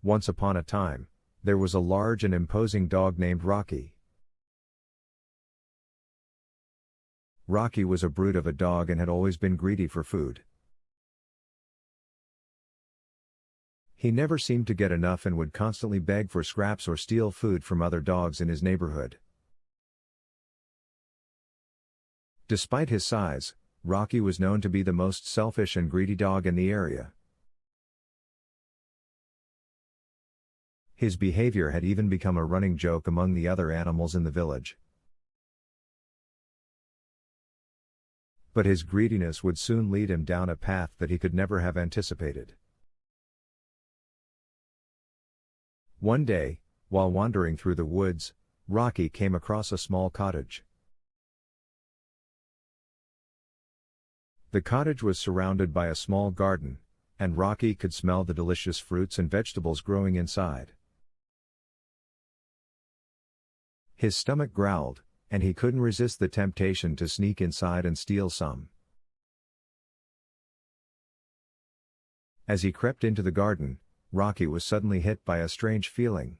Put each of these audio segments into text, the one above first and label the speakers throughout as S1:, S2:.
S1: Once upon a time, there was a large and imposing dog named Rocky. Rocky was a brute of a dog and had always been greedy for food. He never seemed to get enough and would constantly beg for scraps or steal food from other dogs in his neighborhood. Despite his size, Rocky was known to be the most selfish and greedy dog in the area. His behavior had even become a running joke among the other animals in the village. But his greediness would soon lead him down a path that he could never have anticipated. One day, while wandering through the woods, Rocky came across a small cottage. The cottage was surrounded by a small garden, and Rocky could smell the delicious fruits and vegetables growing inside. His stomach growled, and he couldn't resist the temptation to sneak inside and steal some. As he crept into the garden, Rocky was suddenly hit by a strange feeling.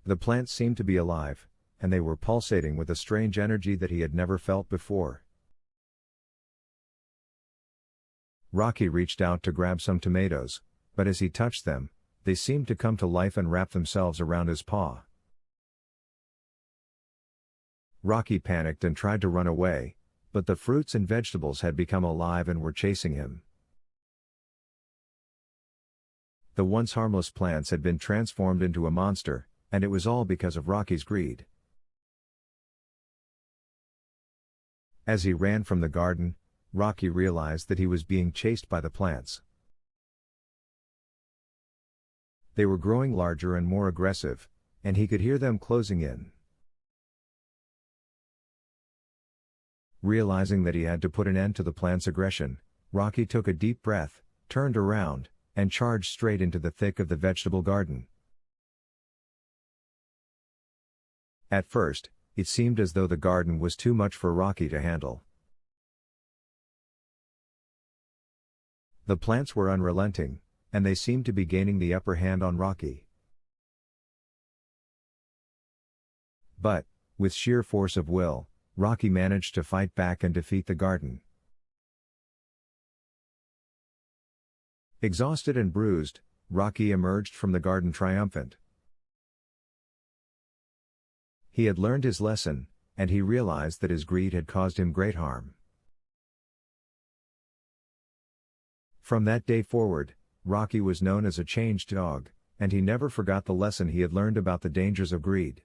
S1: The plants seemed to be alive, and they were pulsating with a strange energy that he had never felt before. Rocky reached out to grab some tomatoes, but as he touched them, they seemed to come to life and wrap themselves around his paw. Rocky panicked and tried to run away, but the fruits and vegetables had become alive and were chasing him. The once harmless plants had been transformed into a monster, and it was all because of Rocky's greed. As he ran from the garden, Rocky realized that he was being chased by the plants. They were growing larger and more aggressive, and he could hear them closing in. Realizing that he had to put an end to the plant's aggression, Rocky took a deep breath, turned around, and charged straight into the thick of the vegetable garden. At first, it seemed as though the garden was too much for Rocky to handle. The plants were unrelenting, and they seemed to be gaining the upper hand on Rocky. But, with sheer force of will, Rocky managed to fight back and defeat the garden. Exhausted and bruised, Rocky emerged from the garden triumphant. He had learned his lesson, and he realized that his greed had caused him great harm. From that day forward, Rocky was known as a changed dog, and he never forgot the lesson he had learned about the dangers of greed.